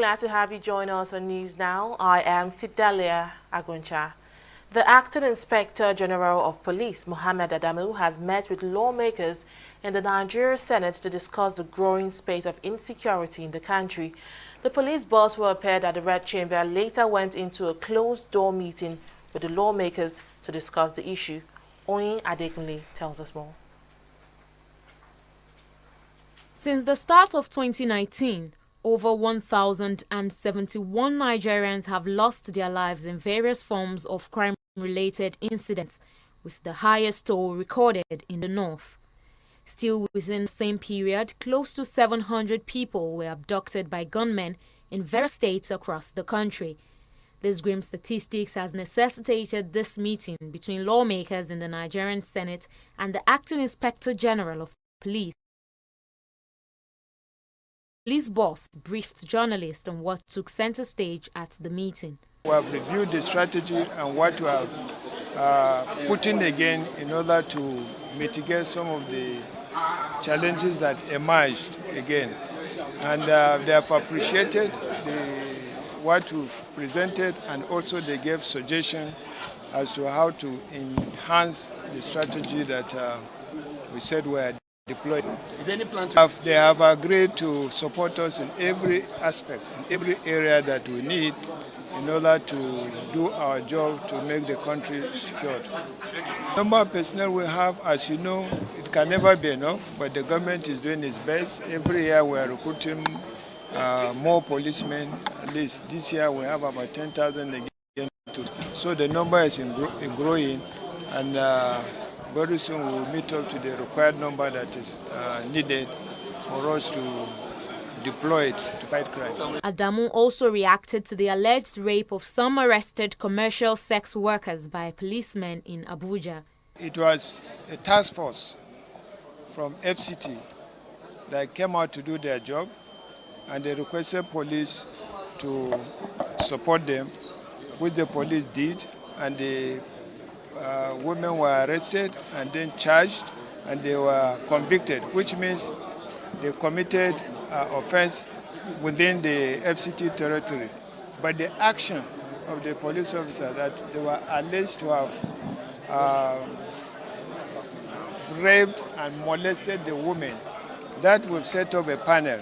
glad to have you join us on News Now. I am Fidelia Aguncha. The Acting Inspector General of Police, Mohammed Adamu, has met with lawmakers in the Nigeria Senate to discuss the growing space of insecurity in the country. The police boss who appeared at the Red Chamber later went into a closed-door meeting with the lawmakers to discuss the issue. Oyin Adekunle tells us more. Since the start of 2019, over 1,071 Nigerians have lost their lives in various forms of crime-related incidents, with the highest toll recorded in the north. Still within the same period, close to 700 people were abducted by gunmen in various states across the country. This grim statistics has necessitated this meeting between lawmakers in the Nigerian Senate and the Acting Inspector General of Police. Police boss briefed journalists on what took center stage at the meeting. We have reviewed the strategy and what we have put in again in order to mitigate some of the challenges that emerged again. And they have appreciated what we've presented, and also they gave suggestions as to how to enhance the strategy that we said were deployed. Is there any plan to... They have agreed to support us in every aspect, in every area that we need in order to do our job to make the country secured. The number of personnel we have, as you know, it can never be enough, but the government is doing its best. Every year we are recruiting more policemen. At least this year we have about 10,000 again. So the number is growing, and very soon we will meet up to the required number that is needed for us to deploy it to fight crime. Adamu also reacted to the alleged rape of some arrested commercial sex workers by policemen in Abuja. It was a task force from FCT that came out to do their job, and they requested police to support them, which the police did, and the women were arrested and then charged, and they were convicted, which means they committed offense within the FCT territory. But the actions of the police officer that they were alleged to have raped and molested the women, that we've set up a panel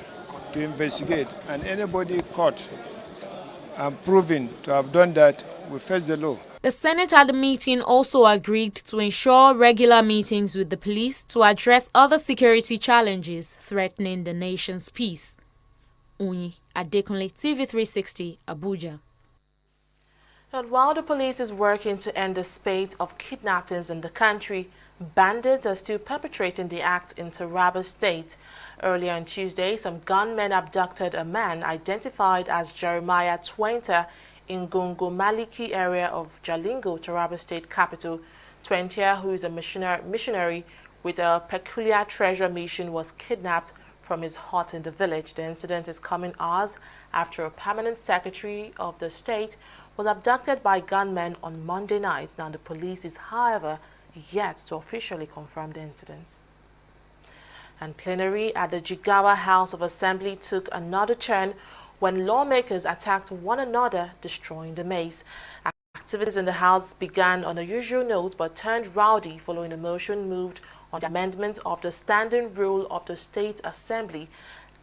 to investigate, and anybody caught and proven to have done that will face the law. The Senate at the meeting also agreed to ensure regular meetings with the police to address other security challenges threatening the nation's peace. Oyin Adekunle, TV360, Abuja. And while the police is working to end the spate of kidnappings in the country, bandits are still perpetrating the act in Taraba State. Earlier on Tuesday, some gunmen abducted a man identified as Jeremiah Twenter in Gongo Maliki area of Jalingo, Taraba State capital. Twenter, who is a missionary with a peculiar treasure mission, was kidnapped from his hut in the village. The incident is coming hours after a permanent secretary of the state was abducted by gunmen on Monday night. Now, the police is, however, yet to officially confirm the incident. And plenary at the Jigawa House of Assembly took another turn when lawmakers attacked one another, destroying the maze. Activities in the House began on a usual note but turned rowdy following a motion moved on the amendment of the standing rule of the State Assembly.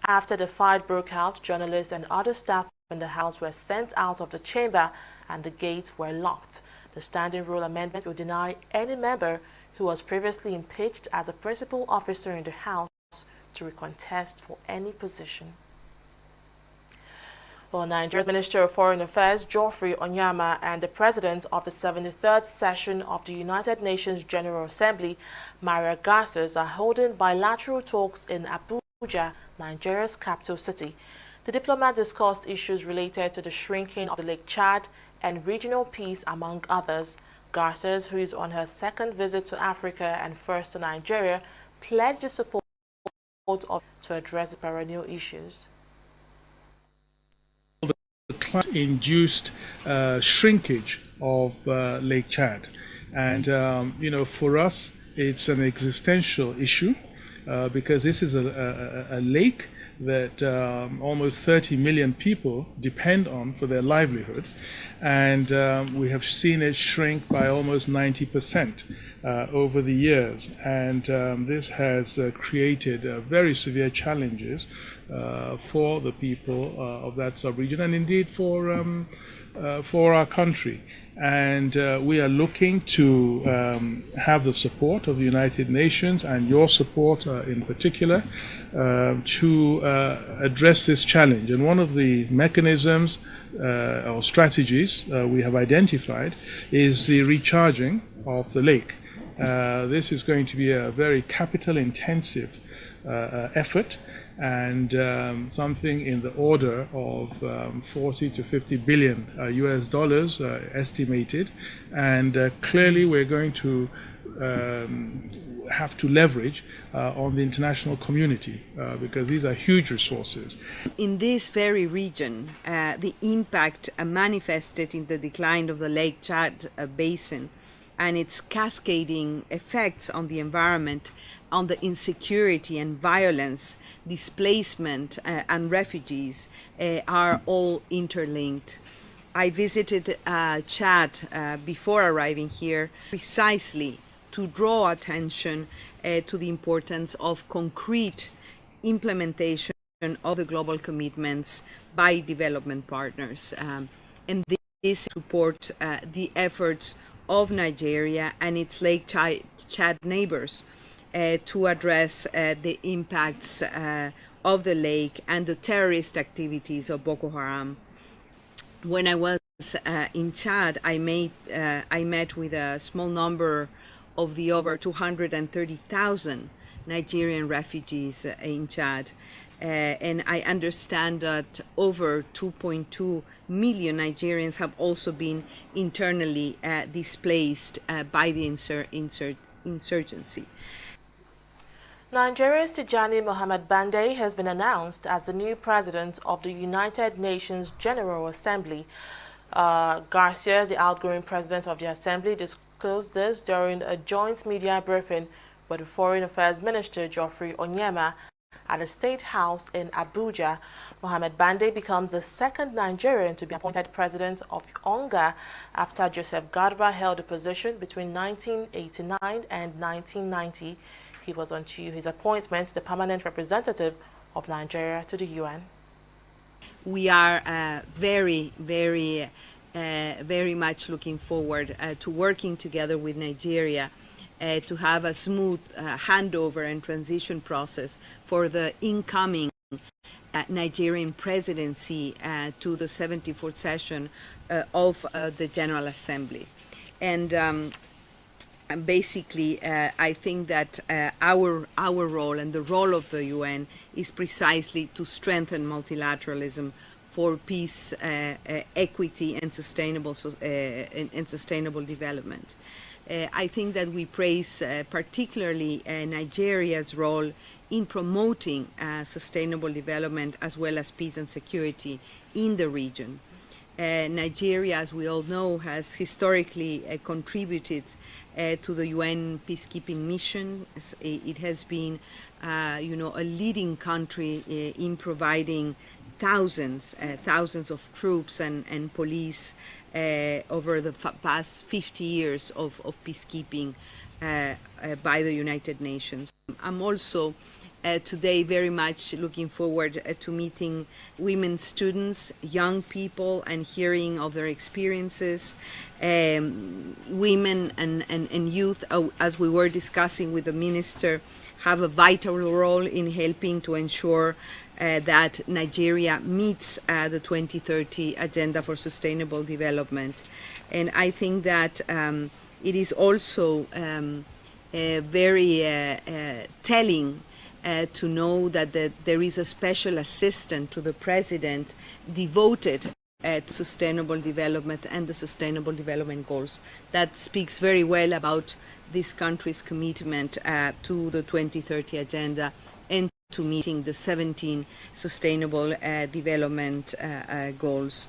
After the fight broke out, journalists and other staff in the House were sent out of the chamber and the gates were locked. The standing rule amendment will deny any member who was previously impeached as a principal officer in the House to recontest for any position. Well, Nigeria's Minister of Foreign Affairs, Geoffrey Onyama, and the President of the 73rd session of the United Nations General Assembly, Maria Garces, are holding bilateral talks in Abuja, Nigeria's capital city. The diplomat discussed issues related to the shrinking of the Lake Chad and regional peace, among others. Garces, who is on her second visit to Africa and first to Nigeria, pledged the support to address the perennial issues. The climate-induced shrinkage of Lake Chad, and for us it's an existential issue because this is a lake that almost 30 million people depend on for their livelihood, and we have seen it shrink by almost 90% over the years, and this has created very severe challenges for the people of that sub-region, and indeed for our country. And we are looking to have the support of the United Nations and your support in particular to address this challenge. And one of the mechanisms or strategies we have identified is the recharging of the lake. This is going to be a very capital-intensive effort, and something in the order of 40 to 50 billion US dollars estimated. And clearly we're going to have to leverage on the international community because these are huge resources. In this very region, the impact manifested in the decline of the Lake Chad basin and its cascading effects on the environment, on the insecurity and violence, displacement and refugees are all interlinked. I visited Chad before arriving here precisely to draw attention to the importance of concrete implementation of the global commitments by development partners. And this support the efforts of Nigeria and its Lake Chad neighbors to address the impacts of the lake and the terrorist activities of Boko Haram. When I was in Chad, I met with a small number of the over 230,000 Nigerian refugees in Chad. And I understand that over 2.2 million Nigerians have also been internally displaced by the insurgency. Nigeria's Tijani Mohamed Bande has been announced as the new president of the United Nations General Assembly. Garcia, the outgoing president of the Assembly, disclosed this during a joint media briefing with the Foreign Affairs Minister Geoffrey Onyema at the State House in Abuja. Mohamed Bande becomes the second Nigerian to be appointed president of UNGA after Joseph Garba held the position between 1989 and 1990. He was on his appointment the permanent representative of Nigeria to the UN. We are very much looking forward to working together with Nigeria to have a smooth handover and transition process for the incoming Nigerian presidency to the 74th session of the General Assembly. And basically, I think that our role and the role of the UN is precisely to strengthen multilateralism for peace, equity, and sustainable development. I think that we praise particularly Nigeria's role in promoting sustainable development as well as peace and security in the region. Nigeria, as we all know, has historically contributed to the UN peacekeeping mission. It has been, a leading country in providing thousands of troops and police over the past 50 years of peacekeeping by the United Nations. I'm also today very much looking forward to meeting women students, young people, and hearing of their experiences. Women and youth, as we were discussing with the minister, have a vital role in helping to ensure that Nigeria meets the 2030 Agenda for Sustainable Development. And I think that it is also very telling to know that there is a special assistant to the president devoted to sustainable development and the sustainable development goals. That speaks very well about this country's commitment to the 2030 agenda and to meeting the 17 sustainable development goals.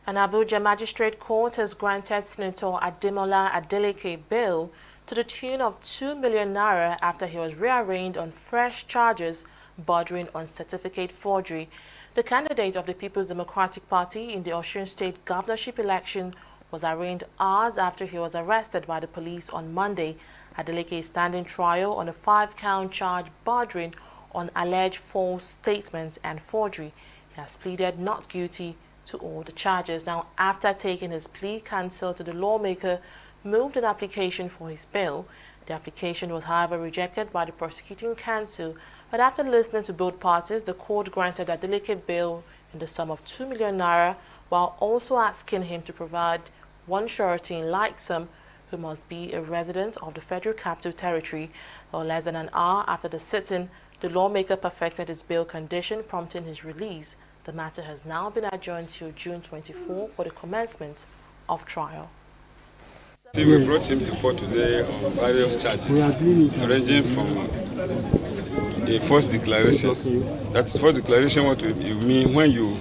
An Abuja Magistrate Court has granted Senator Ademola Adeleke bail to the tune of 2 million naira after he was rearraigned on fresh charges bordering on certificate forgery. The candidate of the People's Democratic Party in the Osun State governorship election was arraigned hours after he was arrested by the police on Monday. Adeleke standing trial on a 5-count charge bordering on alleged false statements and forgery. He has pleaded not guilty to all the charges. Now, after taking his plea, counsel to the lawmaker moved an application for his bail. The application was, however, rejected by the prosecuting counsel, but after listening to both parties, the court granted Adeleke bail in the sum of 2 million naira, while also asking him to provide one surety in like sum, who must be a resident of the Federal Capital Territory. Or less than an hour after the sitting, the lawmaker perfected his bail condition, prompting his release. The matter has now been adjourned till June 24 for the commencement of trial. We brought him to court today on various charges, ranging from a false declaration. That is false declaration, what you mean when you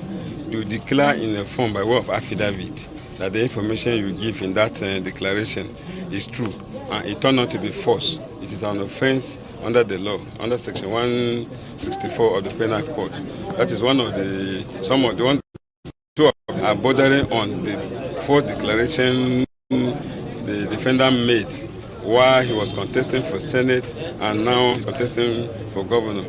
declare in a form by way of affidavit that the information you give in that declaration is true and it turned out to be false. It is an offense under the law, under section 164 of the Penal Code. That is one of the, some of the ones are bordering on the false declaration the defendant made while he was contesting for Senate and now he's contesting for governor.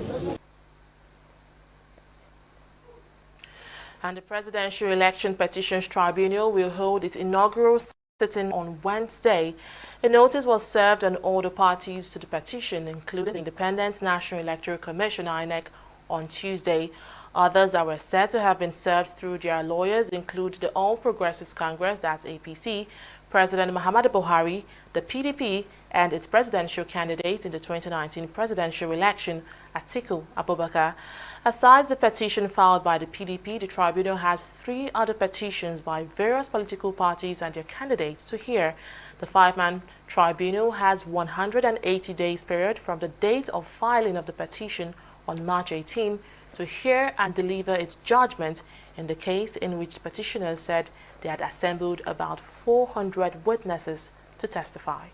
And the Presidential Election Petitions Tribunal will hold its inaugural sitting on Wednesday. A notice was served on all the parties to the petition, including the Independent National Electoral Commission (INEC) on Tuesday. Others that were said to have been served through their lawyers include the All Progressives Congress, that's APC, President Muhammadu Buhari, the PDP, and its presidential candidate in the 2019 presidential election, Atiku Abubakar. Aside the petition filed by the PDP, the tribunal has 3 other petitions by various political parties and their candidates to hear. The 5-man tribunal has 180 days period from the date of filing of the petition on March 18 to hear and deliver its judgment in the case in which petitioners said they had assembled about 400 witnesses to testify.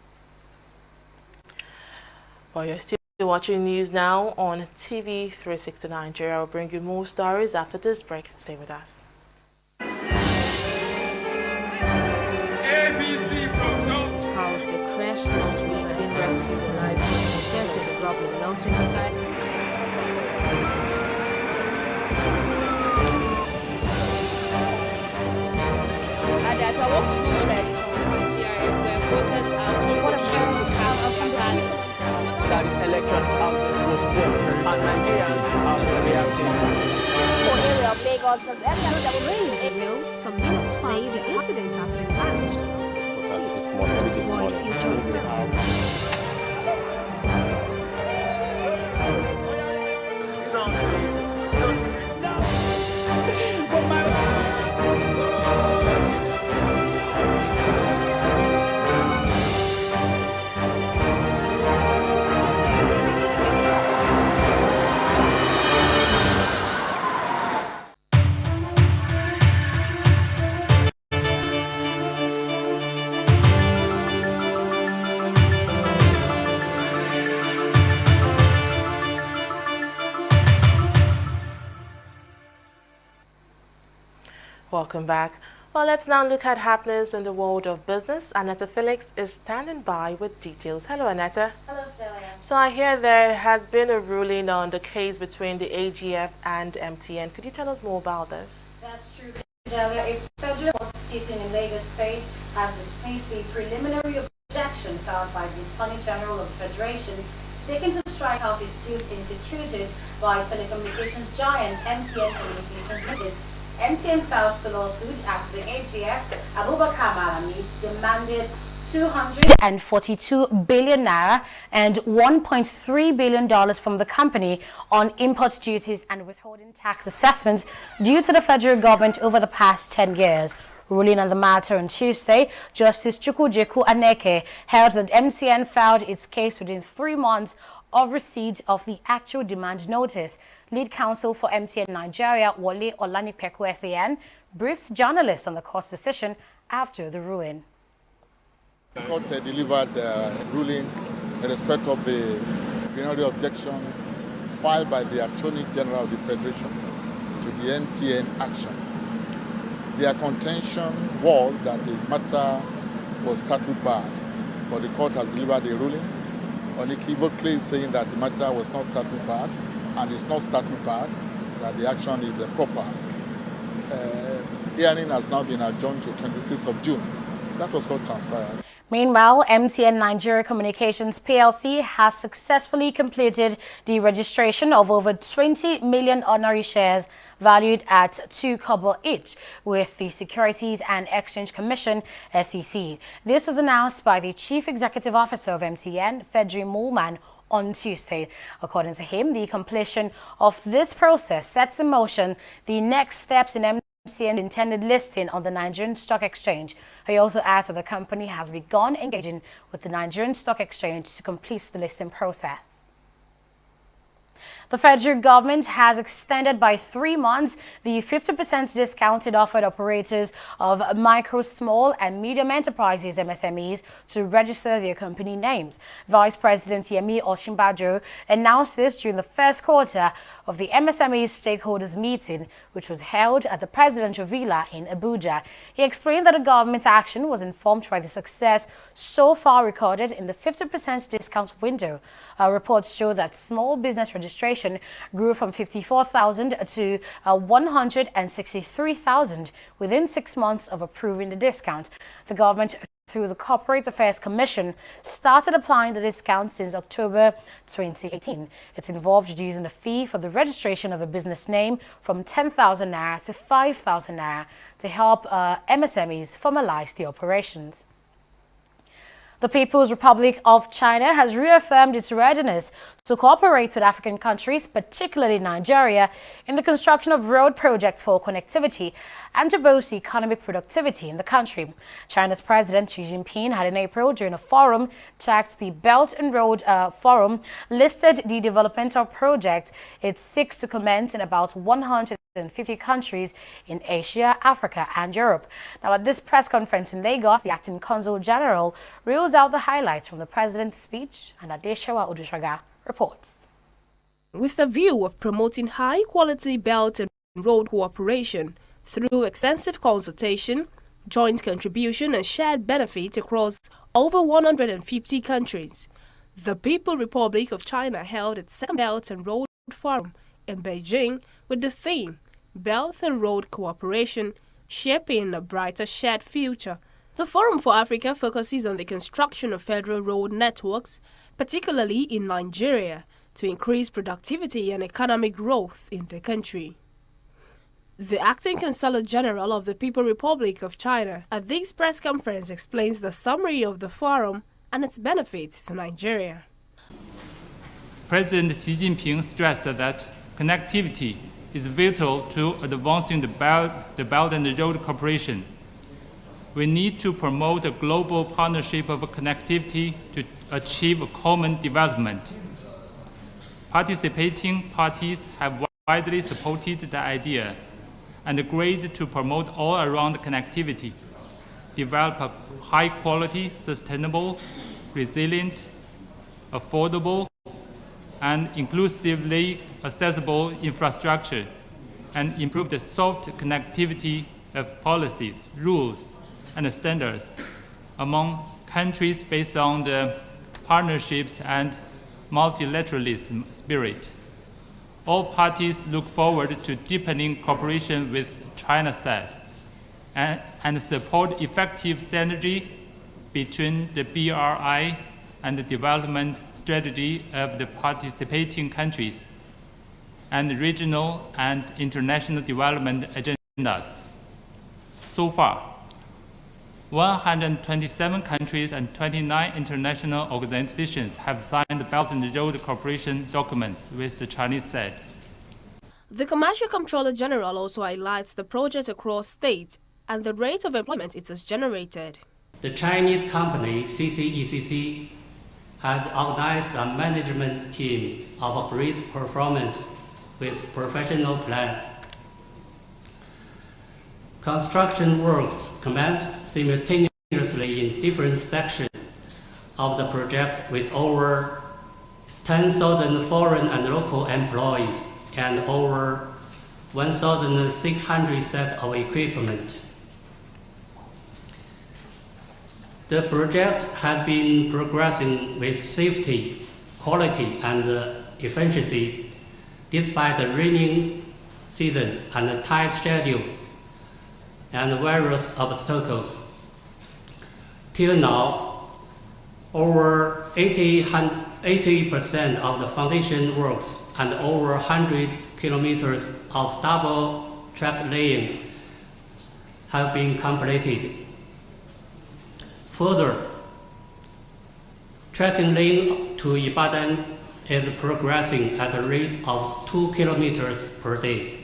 Well, you're still watching News Now on TV360 Nigeria. I'll bring you more stories after this break. Stay with us. House the crash launch was a interest to the lives of the problem now simplified. That election was built and Nigerians for area of Lagos as early as Some minutes say the incident has been managed. This morning. Welcome back. Well, let's now look at happenings in the world of business. Annetta Felix is standing by with details. Hello, Annetta. Hello, Fidelia. So I hear there has been a ruling on the case between the AGF and MTN. Could you tell us more about this? That's true, Fidelia. A federal court sitting in Lagos State has dismissed the preliminary objection filed by the Attorney General of the Federation seeking to strike out a suit instituted by telecommunications giant MTN Communications Limited. MTN filed the lawsuit after the AGF, Abubakar Malami, demanded 242 billion naira and $1.3 billion from the company on import duties and withholding tax assessments due to the federal government over the past 10 years. Ruling on the matter on Tuesday, Justice Chukwujeku Aneke held that MTN filed its case within 3 months of receipt of the actual demand notice. Lead counsel for MTN Nigeria, Wole Olanipeku SAN, briefed journalists on the court's decision after the ruling. The court delivered the ruling in respect of the plenary objection filed by the Attorney General of the Federation to the MTN action. Their contention was that the matter was statute barred, but the court has delivered a ruling unequivocally saying that the matter was not statute barred, and it's not statute barred, that the action is proper. Hearing has now been adjourned to 26th of June. That was what transpired. Meanwhile, MTN Nigeria Communications PLC has successfully completed the registration of over 20 million ordinary shares valued at 2 kobo each with the Securities and Exchange Commission, SEC. This was announced by the Chief Executive Officer of MTN, Frederick Moolman, on Tuesday. According to him, the completion of this process sets in motion the next steps in MTN's intended listing on the Nigerian Stock Exchange. He also adds that the company has begun engaging with the Nigerian Stock Exchange to complete the listing process. The federal government has extended by 3 months the 50% discounted offered operators of micro, small and medium enterprises MSMEs to register their company names. Vice President Yemi Osinbajo announced this during the first quarter of the MSME stakeholders meeting, which was held at the presidential villa in Abuja. He explained that the government action was informed by the success so far recorded in the 50% discount window. Reports show that small business registration grew from 54,000 to 163,000 within 6 months of approving the discount. The government, through the Corporate Affairs Commission, started applying the discount since October 2018. It involved reducing the fee for the registration of a business name from 10,000 naira to 5,000 naira to help MSMEs formalize the operations. The People's Republic of China has reaffirmed its readiness to cooperate with African countries, particularly Nigeria, in the construction of road projects for connectivity and to boost economic productivity in the country. China's President Xi Jinping had in April, during a forum tagged the Belt and Road Forum, listed the developmental project it seeks to commence in about 150 countries in Asia, Africa and Europe. Now, at this press conference in Lagos, the acting consul general reels out the highlights from the president's speech, and Adeshawa Odushaga reports. With the view of promoting high-quality belt and road cooperation through extensive consultation, joint contribution and shared benefit across over 150 countries, the People's Republic of China held its second Belt and Road Forum in Beijing with the theme Belt and Road Cooperation, Shaping a Brighter Shared Future. The Forum for Africa focuses on the construction of federal road networks, particularly in Nigeria, to increase productivity and economic growth in the country. The acting Consul General of the People's Republic of China at this press conference explains the summary of the forum and its benefits to Nigeria. President Xi Jinping stressed that connectivity is vital to advancing the Belt and Road Cooperation. We need to promote a global partnership of connectivity to achieve common development. Participating parties have widely supported the idea and agreed to promote all-around connectivity, develop a high-quality, sustainable, resilient, affordable, and inclusively accessible infrastructure, and improve the soft connectivity of policies, rules, and standards among countries based on the partnerships and multilateralism spirit. All parties look forward to deepening cooperation with China side and support effective synergy between the BRI and the development strategy of the participating countries and regional and international development agendas. So far, 127 countries and 29 international organizations have signed the Belt and Road Cooperation documents with the Chinese side. The Commercial Comptroller General also highlights the projects across states and the rate of employment it has generated. The Chinese company CCECC has organized a management team of great performance with professional plan. Construction works commenced simultaneously in different sections of the project with over 10,000 foreign and local employees, and over 1,600 sets of equipment. The project has been progressing with safety, quality, and efficiency despite the raining season and the tight schedule and various obstacles. Till now, over 80% of the foundation works and over 100 kilometers of double track laying have been completed. Further, tracking lane to Ibadan is progressing at a rate of 2 kilometers per day.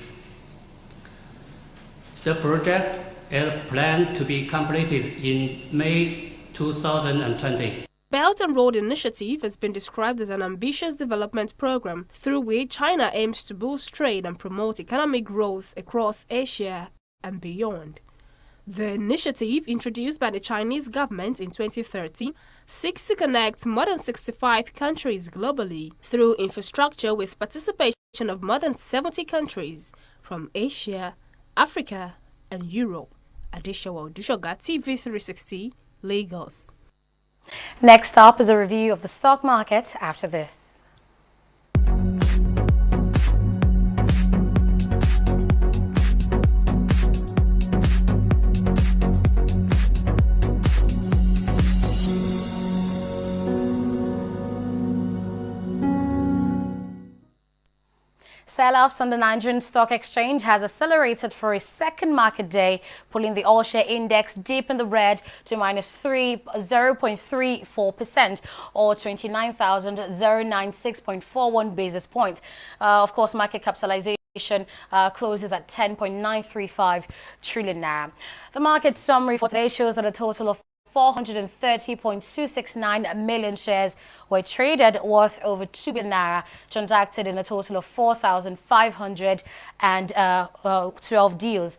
The project is planned to be completed in May 2020. Belt and Road Initiative has been described as an ambitious development program through which China aims to boost trade and promote economic growth across Asia and beyond. The initiative, introduced by the Chinese government in 2013, seeks to connect more than 65 countries globally through infrastructure with participation of more than 70 countries from Asia, Africa, and Europe. Adeshawa Dushoga, TV360, Lagos. Next up is a review of the stock market after this. Sell-offs on the Nigerian Stock Exchange has accelerated for a second market day, pulling the all-share index deep in the red to minus 0.34% or 29,096.41 basis points. Of course, market capitalization closes at 10.935 trillion naira. The market summary for today shows that a total of 430.269 million shares were traded worth over 2 billion naira, transacted in a total of 4,512 deals.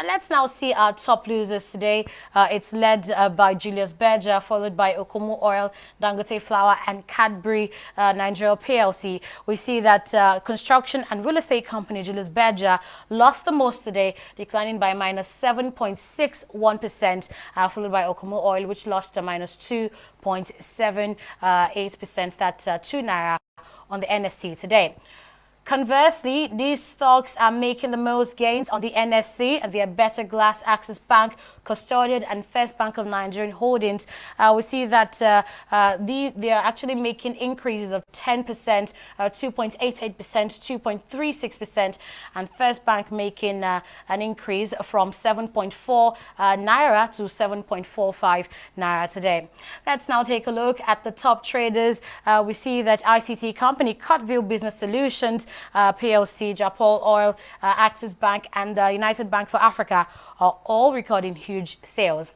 Let's now see our top losers today. It's led by Julius Berger, followed by Okomu Oil, Dangote Flour, and Cadbury Nigeria PLC. We see that construction and real estate company Julius Berger lost the most today, declining by minus 7.61%, followed by Okomu Oil, which lost a minus 2.78%. That's 2 naira on the NSE today. Conversely, these stocks are making the most gains on the NSE, and they are Better Glass, Access Bank, Custodian, and First Bank of Nigerian Holdings. We see that they are actually making increases of 10%, 2.88%, 2.36%, and First Bank making an increase from 7.4 naira to 7.45 naira today. Let's now take a look at the top traders. We see that ICT company Cutville Business Solutions PLC, Japol Oil, Axis Bank, and United Bank for Africa are all recording huge sales.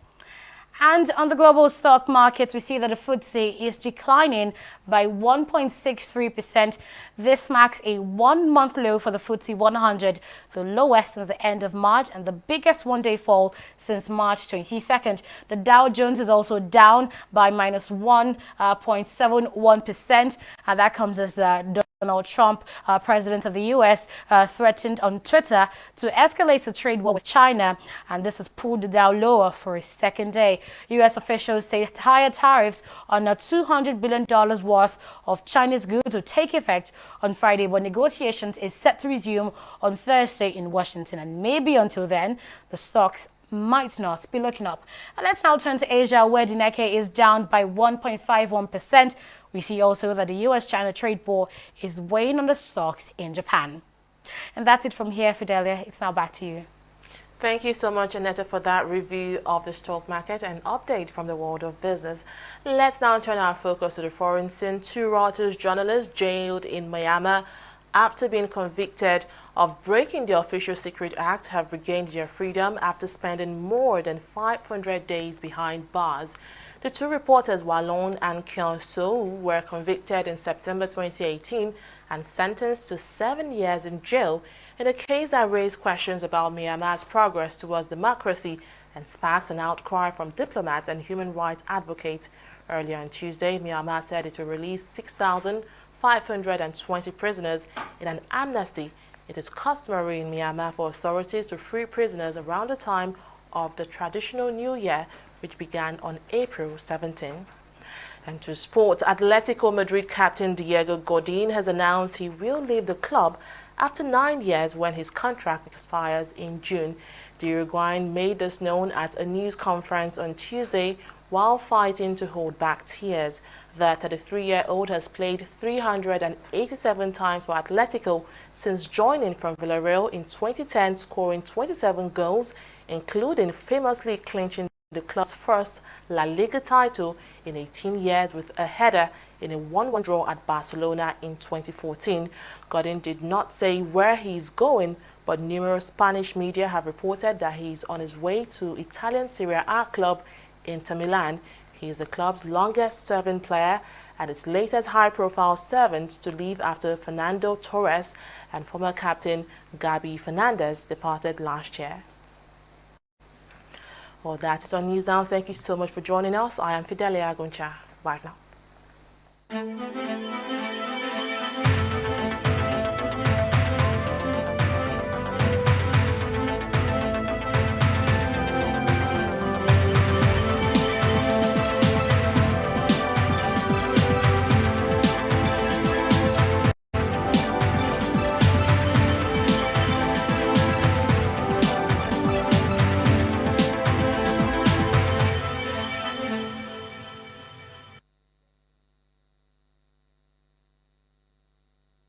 And on the global stock market, we see that the FTSE is declining by 1.63%. This marks a one-month low for the FTSE 100, the lowest since the end of March and the biggest one-day fall since March 22nd. The Dow Jones is also down by minus 1.71%, and that comes as Donald Trump, president of the U.S., threatened on Twitter to escalate the trade war with China, and this has pulled the Dow lower for a second day. U.S. officials say higher tariffs on $200 billion worth of Chinese goods will take effect on Friday, but negotiations is set to resume on Thursday in Washington, and maybe until then, the stocks might not be looking up. And let's now turn to Asia, where the Nikkei is down by 1.51%. We see also that the U.S.-China trade war is weighing on the stocks in Japan. And that's it from here, Fidelia. It's now back to you. Thank you so much, Annetta, for that review of the stock market and update from the world of business. Let's now turn our focus to the foreign scene. 2 Reuters journalists jailed in Myanmar after being convicted of breaking the Official Secret Act have regained their freedom after spending more than 500 days behind bars. The 2 reporters, Wallon and Kyung So, were convicted in September 2018 and sentenced to 7 years in jail in a case that raised questions about Myanmar's progress towards democracy and sparked an outcry from diplomats and human rights advocates. Earlier on Tuesday, Myanmar said it will release 520 prisoners in an amnesty. It is customary in Myanmar for authorities to free prisoners around the time of the traditional New Year, which began on April 17. And to sport, Atletico Madrid captain Diego Godin has announced he will leave the club after 9 years when his contract expires in June. The Uruguayan made this known at a news conference on Tuesday while fighting to hold back tears. The 33-year-old has played 387 times for Atletico since joining from Villarreal in 2010, scoring 27 goals, including famously clinching the club's first La Liga title in 18 years with a header in a 1-1 draw at Barcelona in 2014. Godin did not say where he is going, but numerous Spanish media have reported that he is on his way to Italian Serie A club Inter Milan. He is the club's longest-serving player and its latest high-profile servant to leave after Fernando Torres and former captain Gabi Fernandez departed last year. Well, that is on News Now. Thank you so much for joining us. I am Fidelia Aguncha. Bye for now.